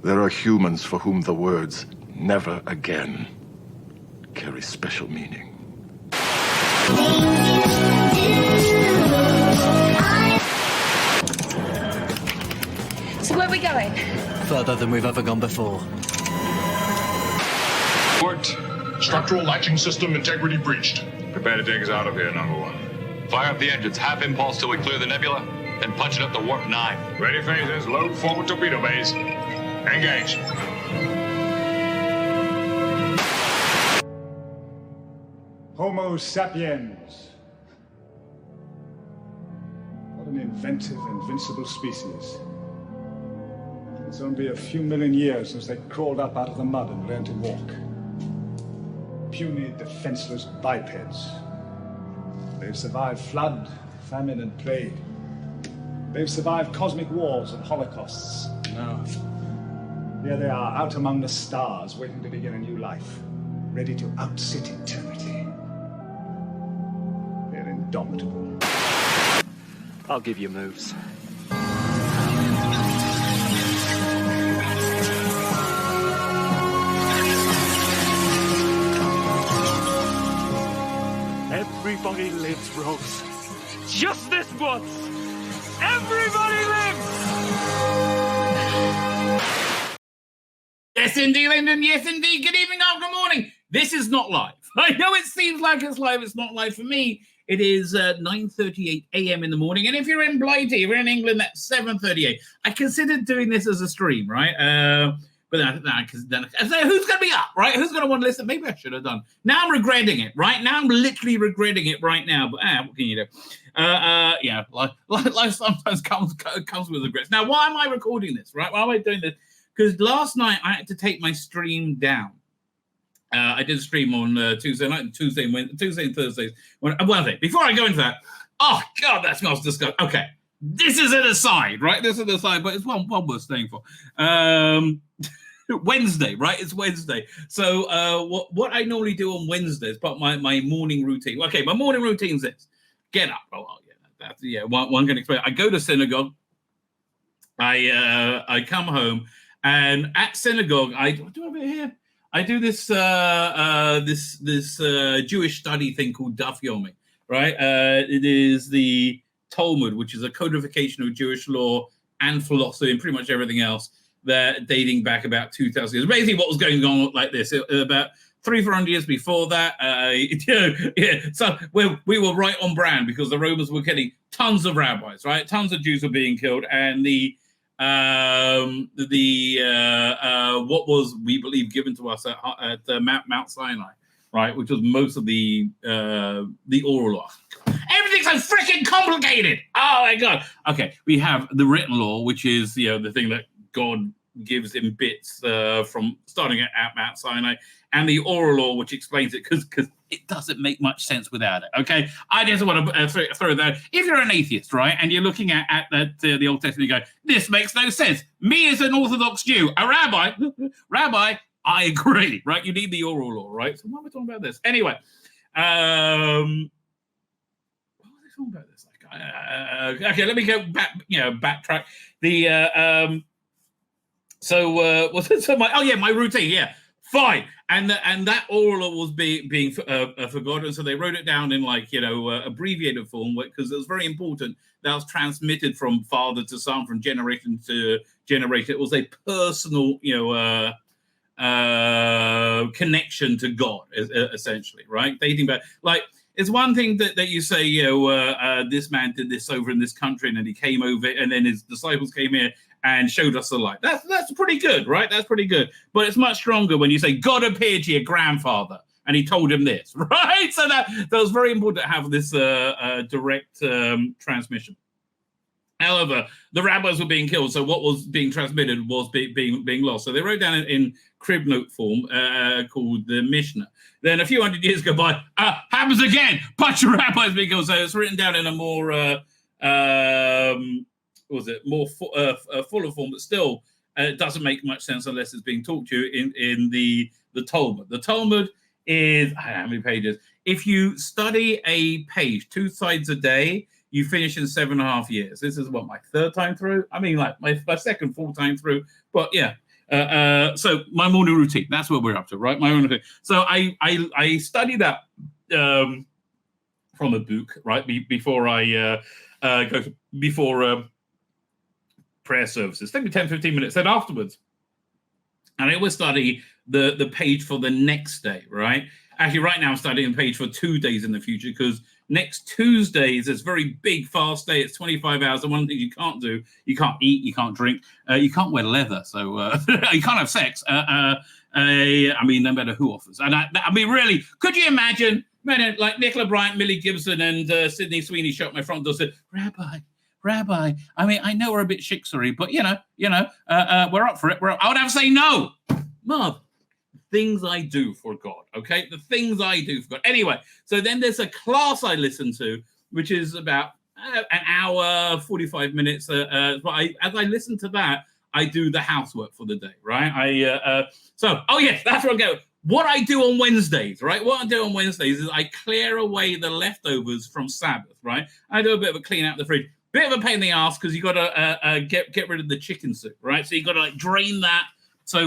There are humans for whom the words "never again" carry special meaning. So where are we going? Further than we've ever gone before. Port. Structural latching system integrity breached. Prepare to take us out of here, number one. Fire up the engines, half impulse till we clear the nebula, then punch it up to warp 9. Ready phasers, load forward torpedo bays. Engage. Homo sapiens. What an inventive, invincible species. It's only a few million years since they crawled up out of the mud and learned to walk. Puny, defenseless bipeds. They've survived flood, famine, and plague. They've survived cosmic wars and holocausts. Now, here they are, out among the stars, waiting to begin a new life, ready to outsit eternity. They're indomitable. I'll give you moves. Everybody lives, Rose. Just this once. Everybody lives! Yes, indeed, Lyndon. Yes, indeed. Good evening, good morning. This is not live. I know it seems like it's live. It's not live for me. It is 9:38 a.m. in the morning. And if you're in Blighty, if you're in England, that's 7:38. I considered doing this as a stream, right? But then I say, who's going to be up, right? Who's going to want to listen? Maybe I should have done. Now I'm regretting it, right? Now I'm literally regretting it right now. But what can you do? Yeah, life sometimes comes with regrets. Now, why am I recording this, right? Why am I doing this? Because last night I had to take my stream down. I did a stream on Tuesday night, Tuesday and Thursdays. Before I go into that, oh, God, that smells disgusting. Okay, this is an aside, right? This is an aside, but it's one worth staying for. Wednesday, right? It's Wednesday. So what I normally do on Wednesday is part of my morning routine. Okay, my morning routine is this. Get up. One can explain. I go to synagogue. I come home, and at synagogue, I do this Jewish study thing called Daf Yomi, right? It is the Talmud, which is a codification of Jewish law and philosophy and pretty much everything else, that dating back about 2,000 years. Basically, what was going on like this about 300-400 years before that. So we were right on brand because the Romans were killing tons of rabbis, right? Tons of Jews were being killed, and what was, we believe, given to us at Mount Sinai, right, which was most of the oral law. Everything's so freaking complicated. Oh my God. Okay, we have the written law, which is the thing that God gives in bits from starting at Mount Sinai, and the oral law, which explains it, because it doesn't make much sense without it. Okay, I just want to throw that. If you're an atheist, right, and you're looking at the Old Testament, you go, this makes no sense. Me as an Orthodox Jew, a rabbi, I agree, right? You need the oral law, right? So why am I talking about this? Anyway, what was I talking about this? Okay, let me go back. Backtrack. My routine, yeah, fine, and that oral was being forgotten, so they wrote it down in abbreviated form because it was very important. That was transmitted from father to son, from generation to generation. It was a personal, connection to God, essentially, right? Dating back, it's one thing that you say, this man did this over in this country, and then he came over, and then his disciples came here and showed us the light. That's pretty good, right? That's pretty good. But it's much stronger when you say God appeared to your grandfather and he told him this, right? So that was very important to have this direct transmission. However, the rabbis were being killed, so what was being transmitted was being lost. So they wrote down in crib note form called the Mishnah. Then a few hundred years go by, happens again, bunch of rabbis being killed. So it's written down in a more, fuller form, but still it doesn't make much sense unless it's being taught to you in the Talmud. The Talmud is, I don't know how many pages. If you study a page 2 sides a day, you finish in 7.5 years. This is what, my 3rd time through? I mean, like my second full time through. But yeah. So my morning routine, that's what we're up to, right? My own routine. So I study that from a book, right? Before I before prayer services. Take me 10, 15 minutes. Then afterwards, and I always study the page for the next day, right? Actually, right now I'm studying the page for 2 days in the future, because next Tuesday is this very big fast day. It's 25 hours. And one thing you can't do, you can't eat, you can't drink, you can't wear leather. So you can't have sex. I mean, no matter who offers. And I mean, really, could you imagine, like Nicola Bryant, Millie Gibson, and Sydney Sweeney shut my front door and said, Rabbi, I mean, I know we're a bit shiksery, but we're up for it. I would have to say no. Mom, things I do for God, okay? The things I do for God. Anyway, so then there's a class I listen to, which is about an hour, 45 minutes. But as I listen to that, I do the housework for the day, right? That's where I go. What I do on Wednesdays, right? What I do on Wednesdays is I clear away the leftovers from Sabbath, right? I do a bit of a clean out the fridge. Bit of a pain in the ass, because you got to get rid of the chicken soup, right? So you got to like drain that. So,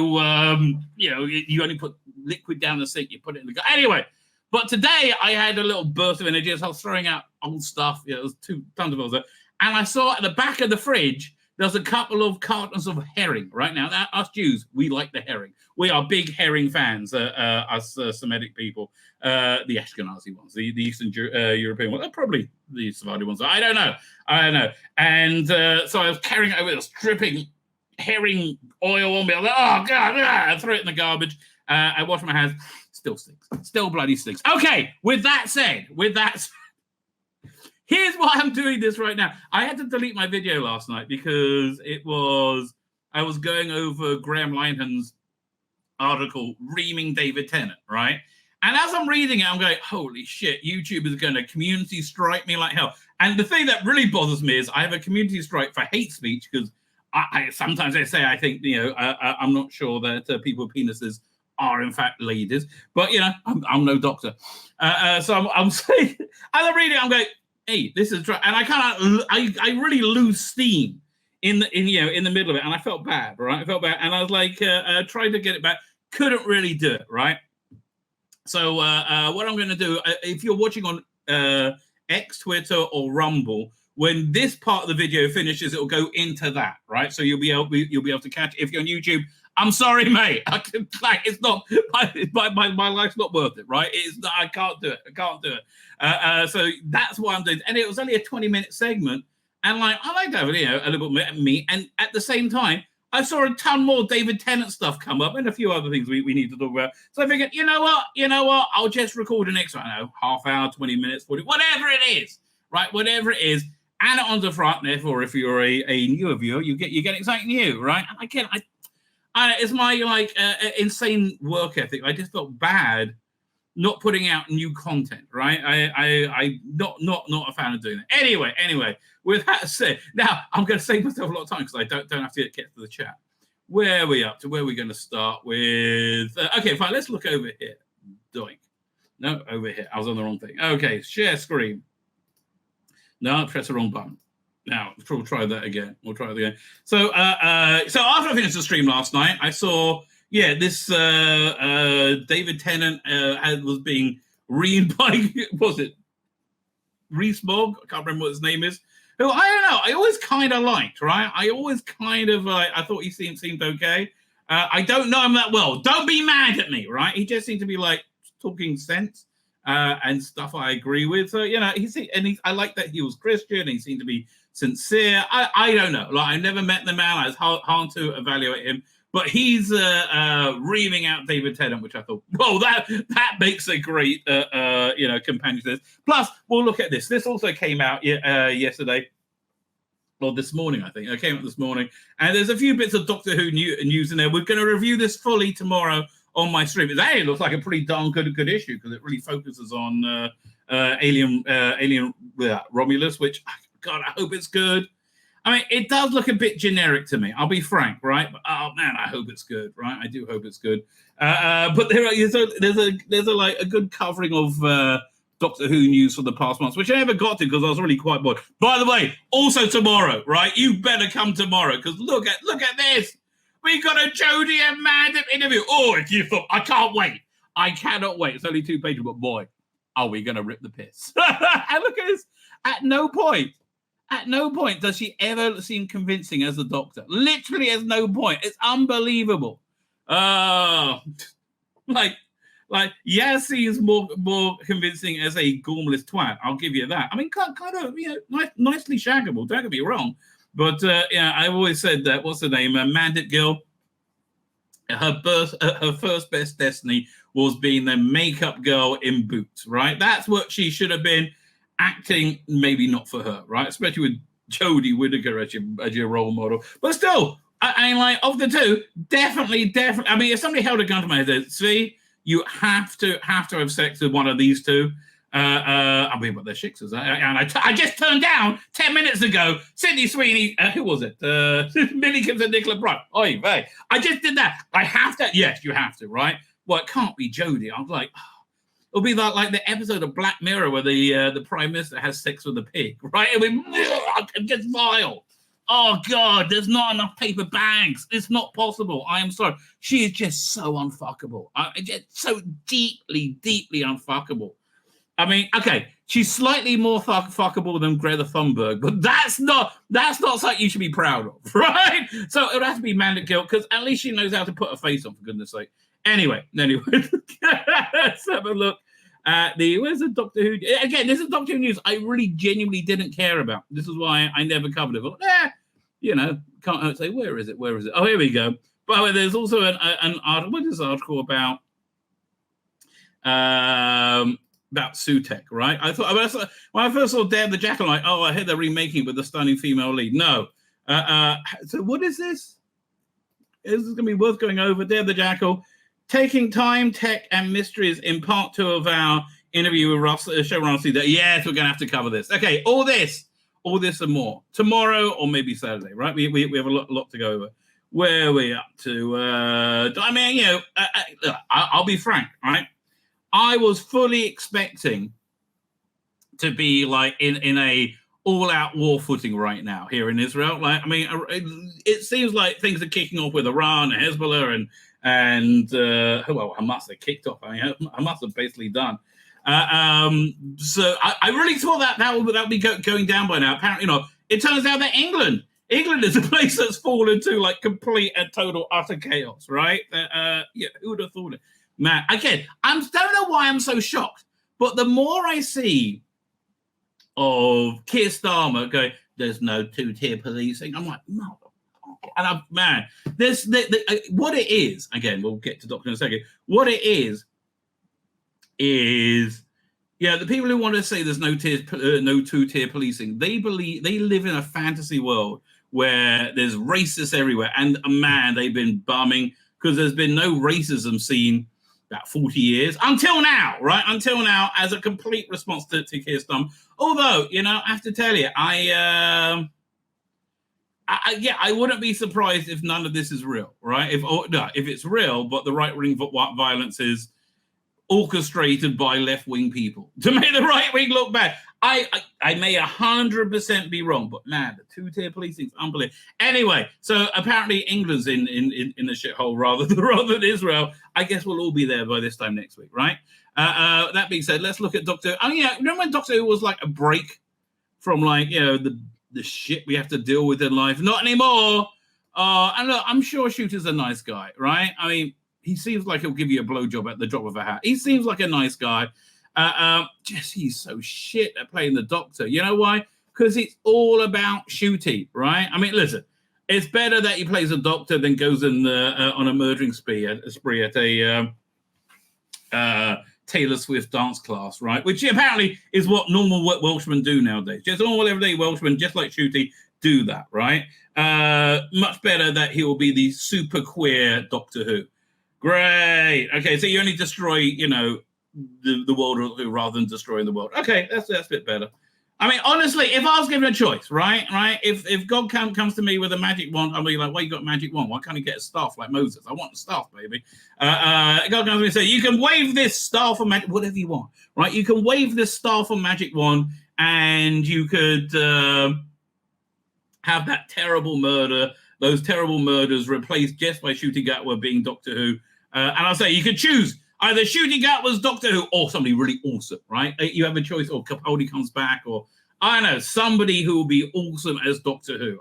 you only put liquid down the sink, you put it in the gut. Anyway, but today I had a little burst of energy as I was throwing out old stuff. There was 2 tons of old stuff. And I saw at the back of the fridge, there's a couple of cartons of herring right now. Now, us Jews, we like the herring. We are big herring fans, us Semitic people, the Ashkenazi ones, the Eastern European ones, probably the Sephardi ones. I don't know. And so I was carrying it over, I was dripping herring oil on me. I was like, oh God, I threw it in the garbage. I washed my hands. Still stinks. Still bloody stinks. Okay, with that said, here's why I'm doing this right now. I had to delete my video last night because I was going over Graham Linehan's article, Reaming David Tennant, right? And as I'm reading it, I'm going, holy shit, YouTube is going to community strike me like hell. And the thing that really bothers me is I have a community strike for hate speech, because sometimes I say I think, I'm not sure that people with penises are in fact ladies, but I'm no doctor. So I'm saying, as I'm reading it, I'm going, hey, this is, and I really lose steam in the middle of it, and I felt bad, right? I felt bad, and I was like, tried to get it back, couldn't really do it, right? So what I'm going to do, if you're watching on X, Twitter, or Rumble, when this part of the video finishes, it'll go into that, right? So you'll be able to catch it. If you're on YouTube, I'm sorry, mate. It's not my life's not worth it, right? It's not, I can't do it. So that's what I'm doing. And it was only a 20-minute segment, and like I like to have a little bit of me. And at the same time, I saw a ton more David Tennant stuff come up, and a few other things we need to talk about. So I figured, you know what? I'll just record an extra, half hour, 20 minutes, 40, whatever it is, right? Whatever it is. And it on the front, therefore, if you're a newer viewer, you get something new, right? And again, it's my insane work ethic. I just felt bad not putting out new content, right? I not a fan of doing that. Anyway, with that said, now I'm going to save myself a lot of time because I don't have to get to the chat. Where are we up to? Where are we going to start with? Okay, fine. Let's look over here. Doink. No, over here. I was on the wrong thing. Okay, share screen. No, press the wrong button. Now, we'll try that again. So after I finished the stream last night, I saw, this David Tennant was being reamed by, was it Rees-Mogg? I can't remember what his name is. Who, I don't know, I always kind of liked, right? I always kind of, I thought he seemed okay. I don't know him that well. Don't be mad at me, right? He just seemed to be like talking sense. And stuff I agree with. So, I like that he was Christian. He seemed to be sincere. I don't know. Like, I never met the man. It's hard to evaluate him. But he's reaming out David Tennant, which I thought, whoa, that makes a great, companion to this. Plus, we'll look at this. This also came out yesterday. Or this morning, I think. It came out this morning. And there's a few bits of Doctor Who news in there. We're going to review this fully tomorrow on my stream. It looks like a pretty darn good issue because it really focuses on alien Romulus, which, God, I hope it's good. I mean, it does look a bit generic to me. I'll be frank, right? But, oh man, I hope it's good, right? I do hope it's good. But there's a good covering of Doctor Who news for the past months, which I never got to because I was really quite bored. By the way, also tomorrow, right? You better come tomorrow because look at this. We got a Jodie and Mandem interview. Oh, if you thought, I can't wait. I cannot wait. It's only 2 pages, but boy, are we going to rip the piss. And look at this. At no point does she ever seem convincing as a Doctor. Literally at no point. It's unbelievable. Yaz seems more convincing as a gormless twat. I'll give you that. I mean, kind of, nicely shaggable. Don't get me wrong. But I've always said that. What's her name? Mandit Gill. Her first best destiny was being the makeup girl in Boots. Right. That's what she should have been. Acting, maybe not for her. Right. Especially with Jodie Whittaker as your role model. But still, I like of the two, definitely. I mean, if somebody held a gun to my head, Tzvi, you have to have sex with one of these two. I mean, but they're shiksers. And I just turned down 10 minutes ago Sydney Sweeney. Who was it? Millie Gibbs and Nicola Bright. Oy vey. I just did that. I have to. Yes, you have to, right? Well, it can't be Jodie. I was like, it'll be like the episode of Black Mirror where the Prime Minister has sex with a pig, right? It gets vile. Oh, God, there's not enough paper bags. It's not possible. I am sorry. She is just so unfuckable. Just so deeply, deeply unfuckable. I mean, okay, she's slightly more fuckable than Greta Thunberg, but that's not something you should be proud of, right? So it would have to be Mandit Gill, because at least she knows how to put a face on, for goodness sake. Anyway, let's have a look at where's the Doctor Who? Again, this is Doctor Who news I really genuinely didn't care about. This is why I never covered it. But, can't say, where is it? Oh, here we go. By the way, there's also an article. What is this article about? About Sutek, right? I thought when I first saw Dare the Jackal, like, oh, I heard they're remaking with the stunning female lead. No. So what is this? Is this going to be worth going over? Dare the Jackal, taking time, tech, and mysteries in part 2 of our interview with showrunner. Yes, we're going to have to cover this. Okay, all this and more tomorrow or maybe Saturday, right? We have a lot to go over. Where are we up to? I mean, I'll be frank, right? I was fully expecting to be like in a all-out war footing right now here in Israel. Like, I mean, it seems like things are kicking off with Iran and Hezbollah and Hamas. They kicked off. I mean, Hamas are basically done. So I really thought that would be going down by now. Apparently, it turns out that England is a place that's fallen to like complete and total utter chaos. Right? Who would have thought it? Man, again, I don't know why I'm so shocked, but the more I see of Keir Starmer going, there's no 2-tier policing, I'm like, no. And what it is, again, we'll get to Doctor in a second, what it is, the people who want to say there's no 2-tier policing, they live in a fantasy world where there's racists everywhere, and man, they've been bumming because there's been no racism seen about 40 years until now, right? Until now, as a complete response to Keir Starmer. Although, I have to tell you, I wouldn't be surprised if none of this is real, right? If it's real, but the right-wing violence is orchestrated by left-wing people to make the right wing look bad. I may 100% be wrong, but man, the 2-tier policing is unbelievable. Anyway, so apparently England's in the shithole rather than Israel. I guess we'll all be there by this time next week, right? That being said, let's look at Doctor. Remember when Doctor Who was like a break from the shit we have to deal with in life? Not anymore. And look, I'm sure Shooter's a nice guy, right? I mean, he seems like he'll give you a blowjob at the drop of a hat. He seems like a nice guy. He's so shit at playing the Doctor. You know why? Because it's all about Shooty, right? I mean, listen, it's better that he plays a Doctor than goes on a murdering spree at a Taylor Swift dance class, right? Which apparently is what normal Welshmen do nowadays. Just normal everyday Welshmen, just like Shooty, do that, right? Much better that he will be the super queer Doctor Who. Great. Okay, so you only destroy, the world rather than destroying the world. Okay, that's a bit better. I mean, honestly, if I was given a choice, right? If God comes to me with a magic wand, I'll be like, "Why you got a magic wand? Why can't you get a staff like Moses? I want a staff, baby." God comes to me and says, "You can wave this staff of magic, whatever you want, right? You can wave this staff of magic wand, and you could have that terrible murder, those terrible murders replaced just by Shooty Gatwa being Doctor Who." And I'll say you could choose either Shooty Gatwa's Doctor Who or somebody really awesome, right? You have a choice, or Capaldi comes back, or I don't know, somebody who will be awesome as Doctor Who.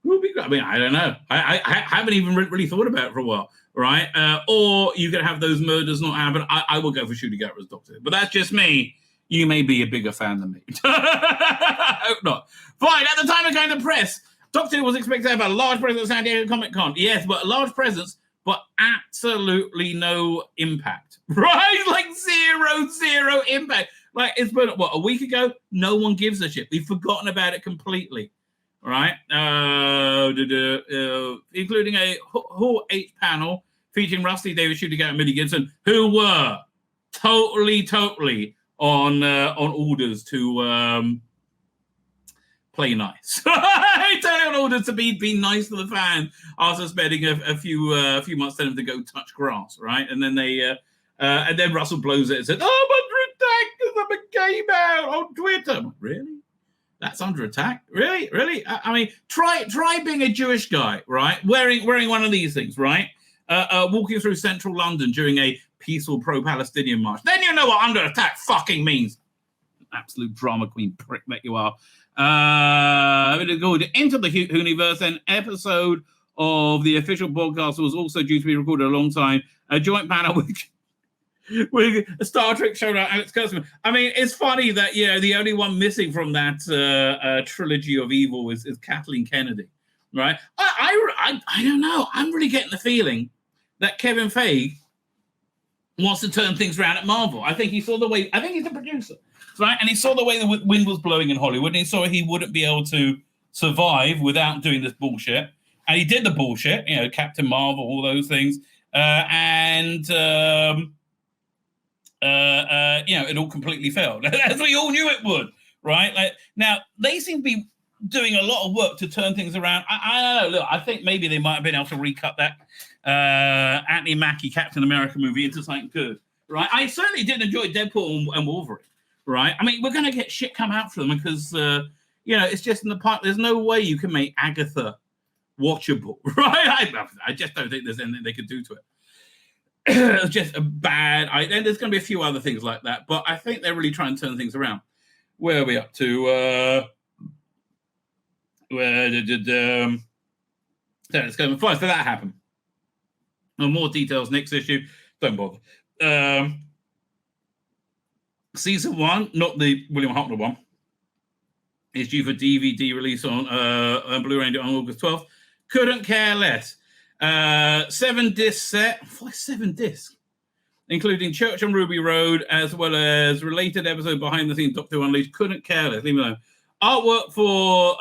Who would be great? I mean, I don't know. I haven't even really thought about it for a while, right? Or you could have those murders not happen. I will go for Shooty Gatwa as Doctor Who, but that's just me. You may be a bigger fan than me. I hope not. Fine, at the time of going to press, Doctor Who was expected to have a large presence at San Diego Comic-Con. Yes, but a large presence, but absolutely no impact, right? Like zero impact. Like, it's been, what, a week ago? No one gives a shit. We've forgotten about it completely, right? Including a Hall H panel featuring Rusty Davis, Shooty Gatwa, and Millie Gibson, who were totally on orders to play nice. Totally on orders to be nice to the fans after spending a few months telling them to go touch grass, right? And then and then Russell blows it and says, "Oh, I'm under attack because I'm a gay man on Twitter." Really? That's under attack? Really? I mean, try being a Jewish guy, right? Wearing one of these things, right? Walking through central London during a peaceful pro-Palestinian march. Then you know what under attack fucking means. Absolute drama queen prick that you are. Go into the Hooniverse. An episode of the official podcast was also due to be recorded alongside a joint panel with a Star Trek showrunner Alex Kurtzman. I mean, it's funny that the only one missing from that trilogy of evil is Kathleen Kennedy, right? I don't know. I'm really getting the feeling that Kevin Feige wants to turn things around at Marvel. I think he saw the way. I think he's a producer, right? And he saw the way the wind was blowing in Hollywood, and he saw he wouldn't be able to survive without doing this bullshit. And he did the bullshit, Captain Marvel, all those things, it all completely failed, as we all knew it would, right? Like, now they seem to be doing a lot of work to turn things around. I don't know. Look, I think maybe they might have been able to recut that Anthony Mackie Captain America movie into something good, right? I certainly did enjoy Deadpool and Wolverine, right? I mean, we're going to get shit come out for them because, it's just in the part. There's no way you can make Agatha watchable, right? I just don't think there's anything they could do to it. It's just a bad. And there's going to be a few other things like that, but I think they're really trying to turn things around. Where are we up to? Where did let's go fine. So that happened. No more details next issue. Don't bother. Season 1, not the William Hartnell one, is due for DVD release on Blu-ray on August 12th. Couldn't care less. 7-disc set. Why 7 discs? Including Church on Ruby Road, as well as related episode behind the scenes Doctor Who Unleashed. Couldn't care less. Leave me alone. Artwork for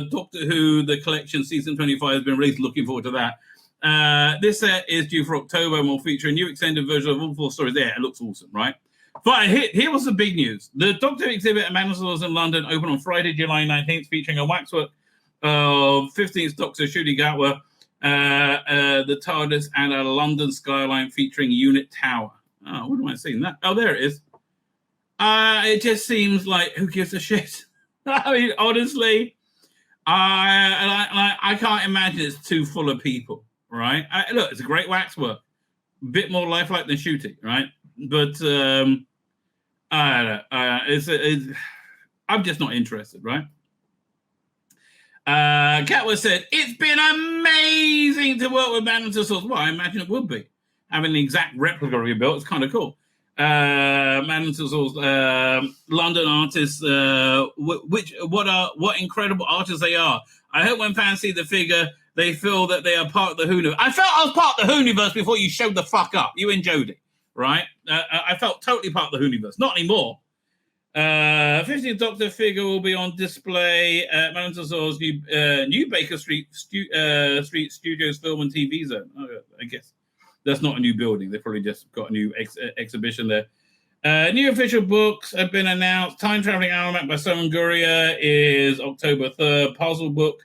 Doctor Who, the collection, season 25 has been released. Looking forward to that. This set is due for October and will feature a new extended version of all 4 stories there. It looks awesome, right? But here was the big news. The Doctor Who exhibit at Madame Tussauds in London opened on Friday, July 19th, featuring a waxwork of 15th Doctor Shooty Gatwa, the TARDIS, and a London skyline featuring Unit Tower. Oh, what am I seeing that? Oh, there it is. It just seems like, who gives a shit? I mean, honestly, I can't imagine it's too full of people, right? Look, it's a great waxwork. A bit more lifelike than Shooty, right? But I don't know. I'm just not interested, right? Catwa said, "It's been amazing to work with Madame Tussauds." Well, I imagine it would be. Having the exact replica rebuilt, it's kind of cool. Madame Tussauds, London artists, what incredible artists they are. I hope when fans see the figure, they feel that they are part of the Hooniverse. I felt I was part of the Hooniverse before you showed the fuck up. You and Jodie, right? I felt totally part of the Hooniverse. Not anymore. 15th Doctor figure will be on display at Madame Tussauds' new Baker Street Studios Film and TV Zone. I guess that's not a new building. They probably just got a new exhibition there. New official books have been announced. Time Traveling Almanac by Simon Guria is October 3rd. Puzzle book.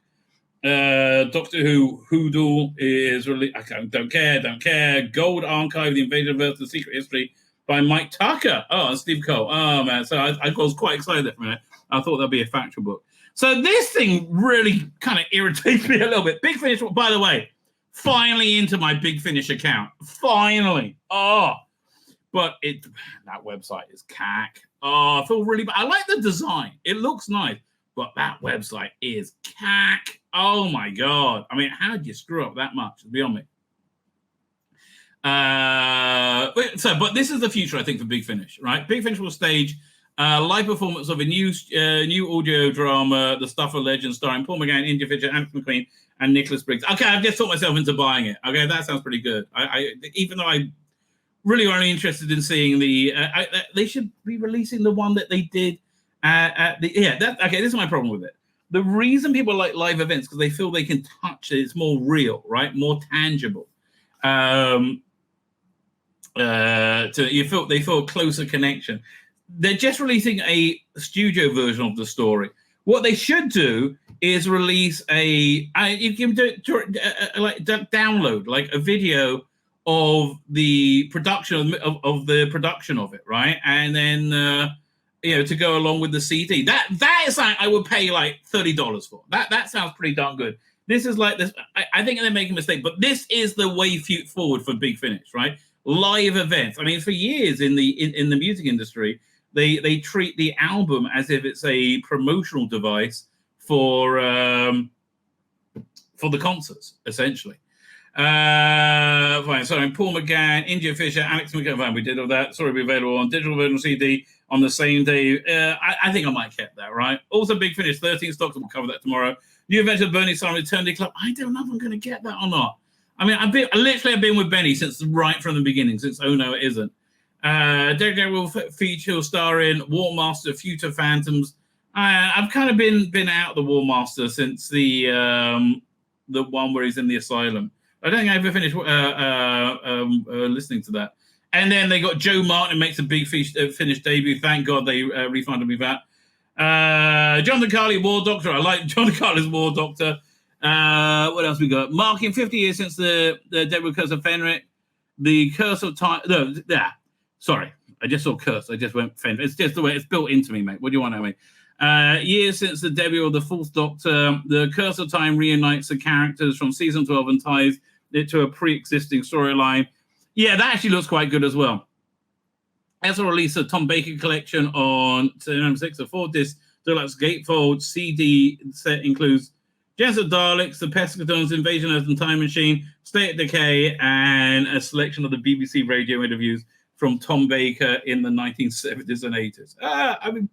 Doctor Who Hoodoo is released. I don't care. Gold Archive, The Invasion of Earth, The Secret History by Mike Tucker. Oh, and Steve Cole. Oh, man. So I was quite excited for a minute. I thought that'd be a factual book. So this thing really kind of irritates me a little bit. Big Finish, by the way, finally into my Big Finish account. Finally. Oh, but that website is cack. Oh, I feel really bad. I like the design. It looks nice, but that website is cack. Oh my God. I mean, how did you screw up that much? Beyond me. But this is the future, I think, for Big Finish, right? Big Finish will stage live performance of a new audio drama, The Stuff of Legend, starring Paul McGann, India Fisher, Anthony McQueen, and Nicholas Briggs. Okay, I've just talked myself into buying it. Okay, that sounds pretty good. I even though I really only interested in seeing they should be releasing the one that they did this is my problem with it. The reason people like live events because they feel they can touch it. It's more real, right? More tangible. They feel a closer connection. They're just releasing a studio version of the story. What they should do is release you can download like a video of the production of the production of it, right? And then to go along with the CD. That is something I would pay like $30 for. That sounds pretty darn good. This is like this. I think they're making a mistake, but this is the way forward for Big Finish, right? Live events. I mean, for years in the music industry, they treat the album as if it's a promotional device for the concerts, essentially. Fine. So Paul McGann, India Fisher, Alex McGann. We did all that. Sorry, be available on digital version CD on the same day. I think I might keep that, right? Also, Big Finish, 13 stocks. We'll cover that tomorrow. New adventure of Bernie Simon Eternity Club. I don't know if I'm going to get that or not. I mean, I've been with Benny since right from the beginning. Since Oh No, It Isn't. Derek will feature starring War Master, Future Phantoms. I've kind of been out the War Master since the one where he's in the asylum. I don't think I ever finished listening to that. And then they got Joe Martin makes a Big Finish debut. Thank God they refunded me that. Jonathan Carley, War Doctor. I like Jonathan Carley's War Doctor. What else we got? Marking 50 years since the Deadwood Curse of Fenric. The Curse of Time. No, sorry. I just saw Curse. I just went Fenric. It's just the way it's built into me, mate. What do you want of me? Years since the debut of the Fourth Doctor, the Curse of Time reunites the characters from season 12 and ties it to a pre-existing storyline. Yeah, that actually looks quite good as well. As a release of Tom Baker collection on 6 of 4-disc deluxe gatefold CD set includes Genesis of Daleks, The Pescatons, Invasion Earth and Time Machine, State of Decay, and a selection of the BBC radio interviews from Tom Baker in the 1970s and 80s. I mean,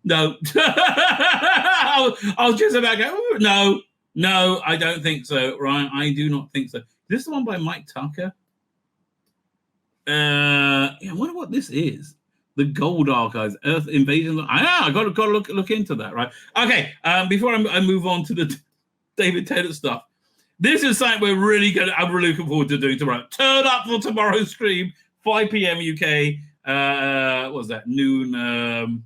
no. I was just about to go, no, I don't think so, right? I do not think so. Is this the one by Mike Tucker? I wonder what this is. The Gold Archives, Earth Invasion. I got to look into that, right? Okay, before I move on to the David Tennant stuff, this is something I'm really looking forward to doing tomorrow. Turn up for tomorrow's stream, 5 p.m. UK. What was that? Noon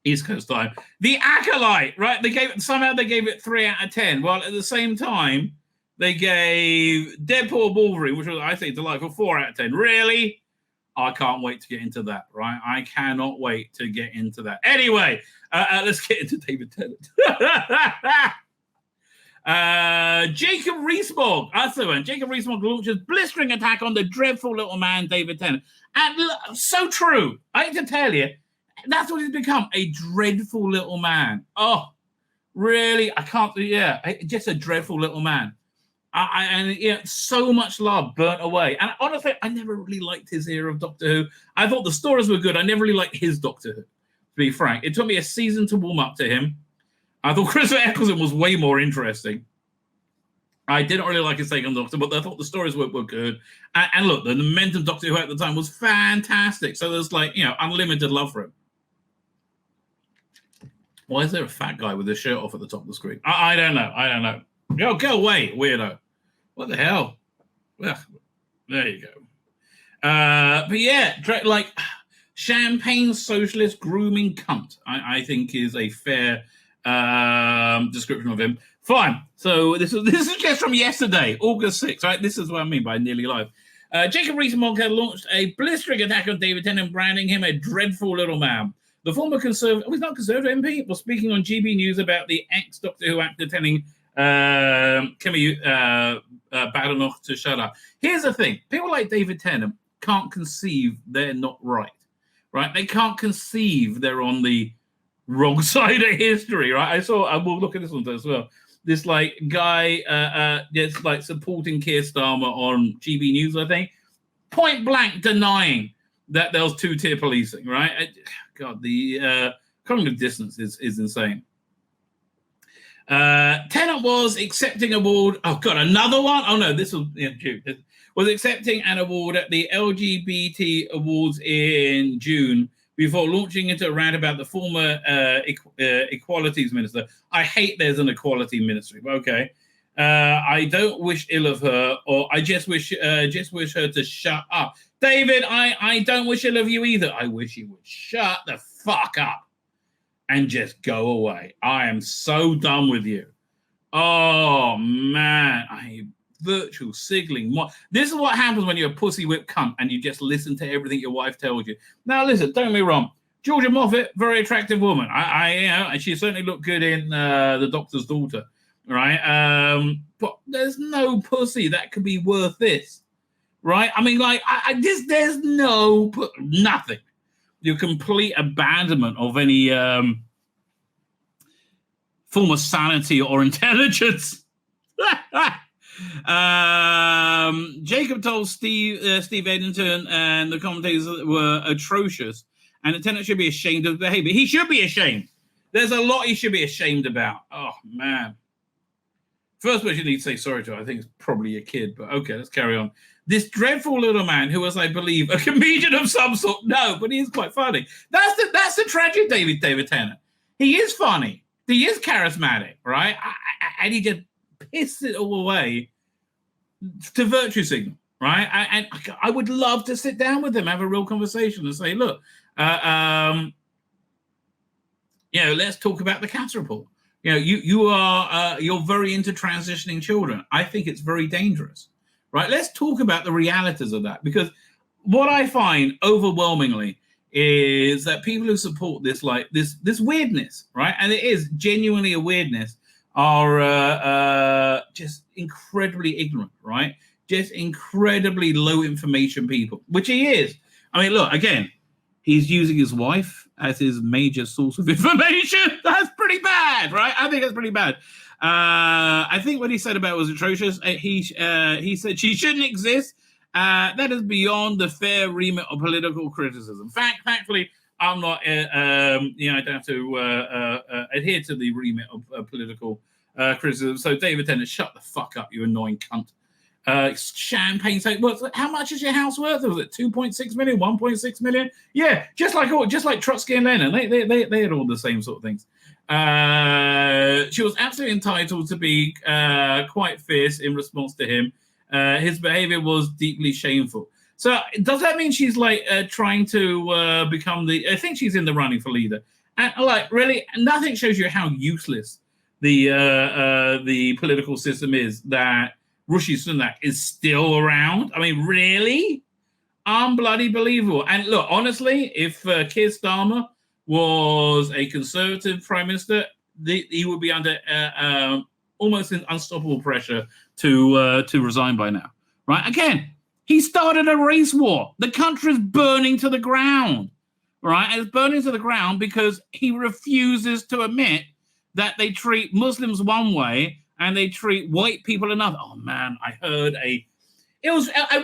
East Coast time. The Acolyte, right? They gave it 3 out of 10. Well, at the same time, they gave Deadpool Wolverine, which was, I think, delightful, 4 out of 10. Really? I can't wait to get into that, right? I cannot wait to get into that. Anyway, let's get into David Tennant. Jacob Rees-Mogg. That's the one. Jacob Rees-Mogg launches blistering attack on the dreadful little man, David Tennant. And so true. I have to tell you, that's what he's become, a dreadful little man. Oh, really? I can't, just a dreadful little man. So much love burnt away. And honestly, I never really liked his era of Doctor Who. I thought the stories were good. I never really liked his Doctor Who, to be frank. It took me a season to warm up to him. I thought Christopher Eccleston was way more interesting. I didn't really like his take on Doctor, but I thought the stories were good. And look, the momentum Doctor Who at the time was fantastic. So there's unlimited love for him. Why is there a fat guy with his shirt off at the top of the screen? I don't know. Go away, weirdo. What the hell? Ugh. There you go. But yeah, Champagne socialist grooming cunt, I think is a fair description of him. Fine. So this is just from yesterday, August 6th, right? This is what I mean by nearly live. Jacob Rees-Mogg launched a blistering attack on David Tennant, branding him a dreadful little man. The former conservative, he's not conservative MP, was speaking on GB News about the ex-Doctor Who actor telling Kemi Badenoch to shut up. Here's the thing. People like David Tennant can't conceive they're not right? They can't conceive they're on the wrong side of history, right? I will look at this one as well. This guy just supporting Keir Starmer on GB News, I think, point blank denying that there was two-tier policing, right? God, the cognitive dissonance is insane. Tennant was accepting award. Oh God, another one. Oh no, this was June. Was accepting an award at the LGBT Awards in June before launching into a rant about the former equalities minister. I hate there's an equality ministry, but okay. I don't wish ill of her, or I just wish her to shut up. David, I don't wish ill of you either. I wish you would shut the fuck up and just go away. I am so done with you. Oh man, virtual signaling. This is what happens when you're a pussy whip cunt and you just listen to everything your wife tells you. Now, listen, don't get me wrong. Georgia Moffat, very attractive woman. And she certainly looked good in The Doctor's Daughter, right? But there's no pussy that could be worth this, right? I mean, there's nothing. Your complete abandonment of any form of sanity or intelligence. Jacob told Steve Eddington and the commentators were atrocious, and the Tennant should be ashamed of behavior. He should be ashamed. There's a lot he should be ashamed about. Oh man. First person you need to say sorry to, I think, is probably a kid, but okay, let's carry on. This dreadful little man who was, I believe, a comedian of some sort. No, but he is quite funny. That's the tragic David Tennant. He is funny. He is charismatic, right? And he just pisses it all away to virtue signal, right? And I would love to sit down with him, have a real conversation, and say, look, let's talk about the cancer report. You're very into transitioning children. I think it's very dangerous, right? Let's talk about the realities of that, because what I find overwhelmingly is that people who support this, this weirdness, right? And it is genuinely a weirdness, are just incredibly ignorant, right? Just incredibly low information people, which he is. I mean, look, again, he's using his wife as his major source of information. That's pretty bad, right? I think that's pretty bad. I think what he said about it was atrocious. He said she shouldn't exist. That is beyond the fair remit of political criticism. Thankfully, I'm not, I don't have to adhere to the remit of political criticism. So, David Tennant, shut the fuck up, you annoying cunt. Champagne, how much is your house worth? Was it 2.6 million, 1.6 million? Yeah, just like Trotsky and Lenin. They had all the same sort of things. She was absolutely entitled to be quite fierce in response to him. His behavior was deeply shameful. So does that mean she's trying to become I think she's in the running for leader. And really, nothing shows you how useless the political system is that Rishi Sunak is still around. I mean, really? Unbloody believable. And look, honestly, if Keir Starmer was a conservative prime minister, he would be under almost unstoppable pressure to resign by now. Right? Again, he started a race war. The country's burning to the ground. Right? And it's burning to the ground because he refuses to admit that they treat Muslims one way and they treat white people another. Oh man, I heard it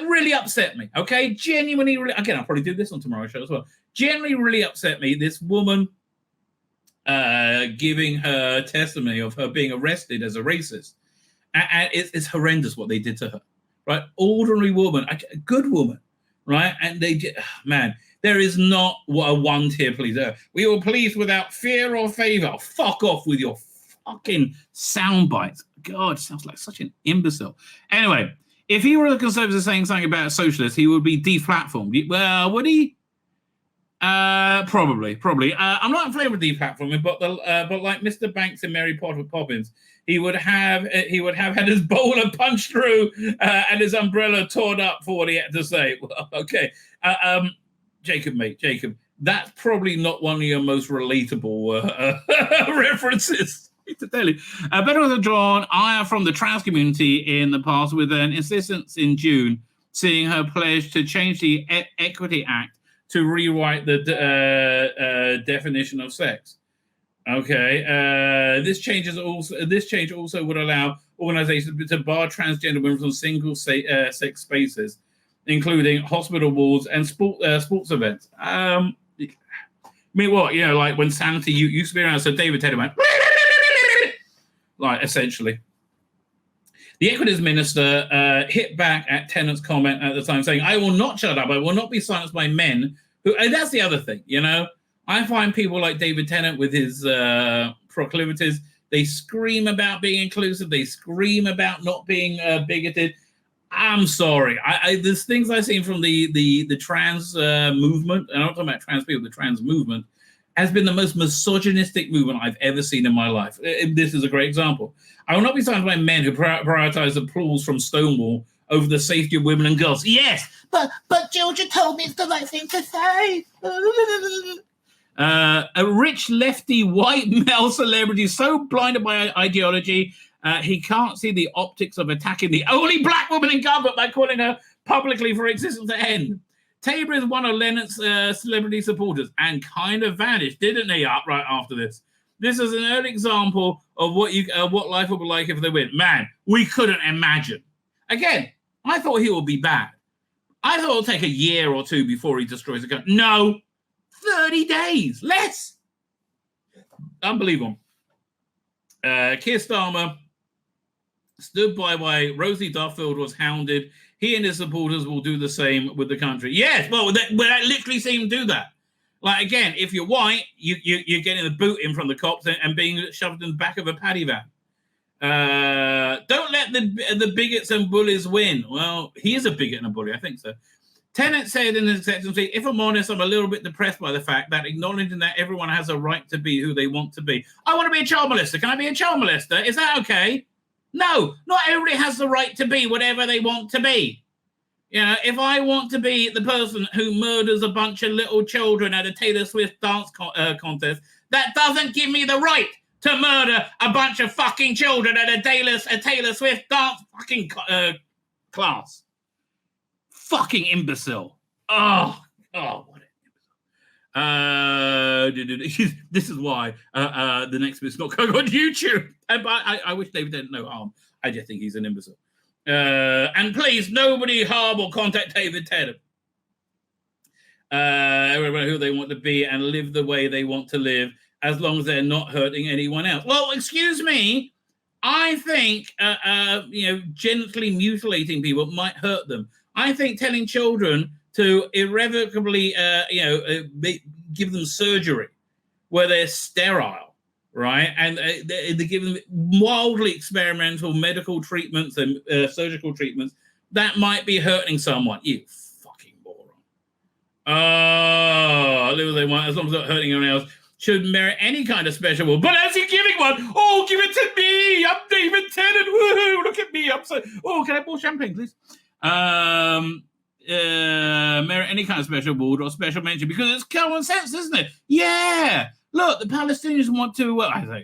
really upset me. Okay, genuinely, really. Again, I'll probably do this on tomorrow's show as well. Genuinely, really upset me. This woman giving her testimony of her being arrested as a racist, and it's horrendous what they did to her. Right, ordinary woman, a good woman, right? And man, there is not a one-tier police. We will police without fear or favor. Fuck off with your fucking sound bites. God, sounds like such an imbecile. Anyway, if he were a conservative saying something about a socialist, he would be deplatformed. Well, would he? Probably. I'm not in favour of deplatforming, but like Mr. Banks and Mary Poppins, he would have had his bowler punched through and his umbrella torn up for what he had to say. Well, okay, Jacob, that's probably not one of your most relatable references. To tell you, better was drawn ire from the trans community in the past with an insistence in June, seeing her pledge to change the Equity Act to rewrite the definition of sex. Okay, this change also would allow organizations to bar transgender women from single sex spaces, including hospital wards and sports events. I mean, what, like when Sanity used to be around, so David Tennant went, like, essentially. The Equities Minister hit back at Tennant's comment at the time, saying, I will not shut up. I will not be silenced by men who... And that's the other thing, I find people like David Tennant with his proclivities, they scream about being inclusive. They scream about not being bigoted. I'm sorry. There's things I've seen from the trans movement, and I'm not talking about trans people, the trans movement, has been the most misogynistic movement I've ever seen in my life. This is a great example. I will not be silenced by men who prioritize applause from Stonewall over the safety of women and girls. Yes, but Georgia told me it's the right thing to say. A rich lefty white male celebrity so blinded by ideology, he can't see the optics of attacking the only black woman in government by calling her publicly for existence to end. Tabor is one of Leonard's celebrity supporters and kind of vanished, didn't he, right after this? This is an early example of what life would be like if they win. Man, we couldn't imagine. Again, I thought he would be bad. I thought it would take a year or two before he destroys the country. No, 30 days, less. Unbelievable. Keir Starmer stood by why Rosie Duffield was hounded. He and his supporters will do the same with the country. Yes, well, I literally see him do that. Like, again, if you're white, you're getting the boot in from the cops and being shoved in the back of a paddy van. Don't let the bigots and bullies win. Well, he is a bigot and a bully, I think so. Tennant said in his acceptance, if I'm honest, I'm a little bit depressed by the fact that acknowledging that everyone has a right to be who they want to be. I want to be a child molester. Can I be a child molester? Is that okay? No, not everybody has the right to be whatever they want to be. If I want to be the person who murders a bunch of little children at a Taylor Swift dance contest, that doesn't give me the right to murder a bunch of fucking children at a Taylor Swift dance fucking class. Fucking imbecile. Oh, what an imbecile. This is why the next bit's not going on YouTube. But I wish David didn't know harm. I just think he's an imbecile. And please, nobody harm or contact David Tennant. Everybody who they want to be and live the way they want to live, as long as they're not hurting anyone else. Well, excuse me. I think, gently mutilating people might hurt them. I think telling children to irrevocably, give them surgery where they're sterile, right? And they give them wildly experimental medical treatments and surgical treatments that might be hurting someone. You fucking moron. Live as they want, as long as they're not hurting anyone else, should merit any kind of special award. But as you're giving one, give it to me. I'm David Tennant. Woohoo, look at me. I'm so... can I have more champagne, please? Merit any kind of special award or special mention because it's common sense, isn't it? Yeah. Look, the Palestinians want to,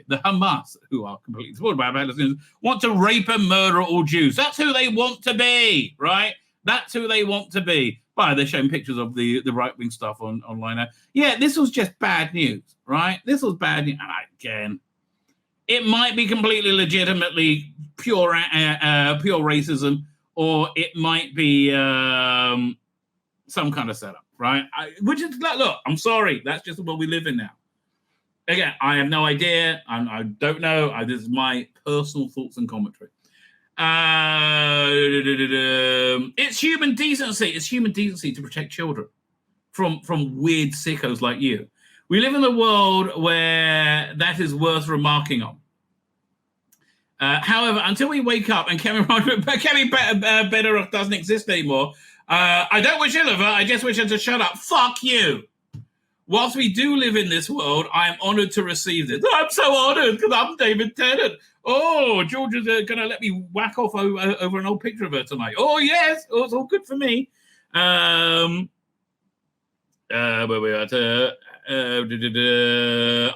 the Hamas, who are completely supported by Palestinians, want to rape and murder all Jews. That's who they want to be, right? That's who they want to be. They're showing pictures of the right-wing stuff online now. Yeah, this was just bad news, right? This was bad news. Again, it might be completely legitimately pure racism, or it might be some kind of setup, right? Which is, look, I'm sorry. That's just what we live in now. Again, I have no idea. I don't know. This is my personal thoughts and commentary. It's human decency. It's human decency to protect children from weird sickos like you. We live in a world where that is worth remarking on. However, until we wake up and Kemi Bednarik doesn't exist anymore, I don't wish ill of her. I just wish her to shut up. Fuck you. whilst we do live in this world, I am honoured to receive this. I'm so honoured because I'm David Tennant. Oh, George is going to let me whack off over an old picture of her tonight. Oh, yes. Oh, it's all good for me. Where we are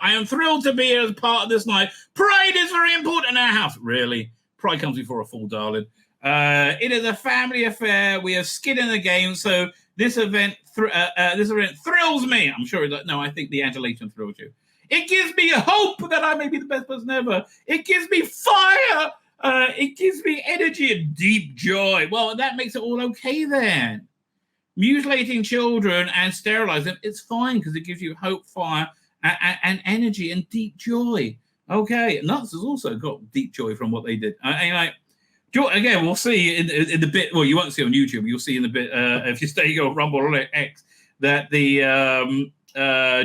I am thrilled to be here as part of this night. Pride is very important in our house. Really? Pride comes before a fall, darling. It is a family affair. We have skin in the game, so this event thrills me. I'm sure I think the adulation thrills you. It gives me hope that I may be the best person ever. It gives me fire. It gives me energy and deep joy. Well, that makes it all okay then. Mutilating children and sterilizing them, it's fine because it gives you hope, fire, and energy and deep joy. Okay, Nuts has also got deep joy from what they did. Anyway, again, we'll see in the bit. Well, you won't see on YouTube. You'll see in the bit if you stay on Rumble or X that the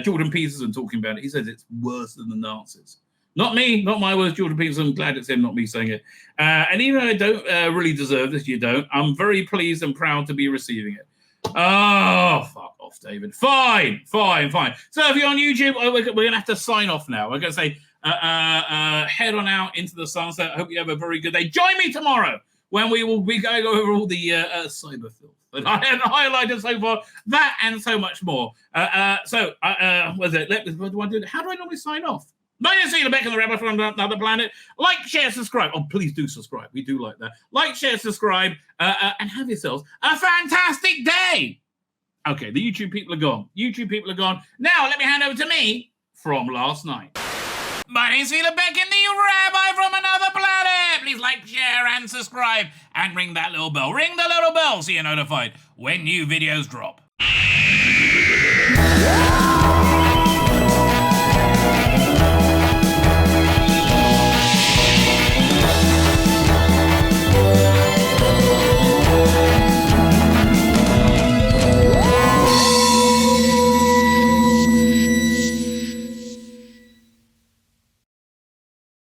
Jordan Peterson talking about it. He says it's worse than the Nazis. Not me, not my words, Jordan Peterson. I'm glad it's him, not me saying it. And even though I don't really deserve this, you don't. I'm very pleased and proud to be receiving it. Oh, fuck off, David. Fine. So if you're on YouTube, we're going to have to sign off now. We're going to say, head on out into the sunset. I hope you have a very good day. Join me tomorrow when we will be going over all the cyber filth that I have highlighted so far. That and so much more. What do I do? How do I normally sign off? My name is Tzvi Lebetkin, the Rabbi from another planet. Like, share, subscribe. Oh, please do subscribe. We do like that. Like, share, subscribe, and have yourselves a fantastic day. Okay, the YouTube people are gone. Now, let me hand over to me from last night. My name is Tzvi Lebetkin, the Rabbi from another planet. Please like, share, and subscribe, and ring that little bell. Ring the little bell so you're notified when new videos drop.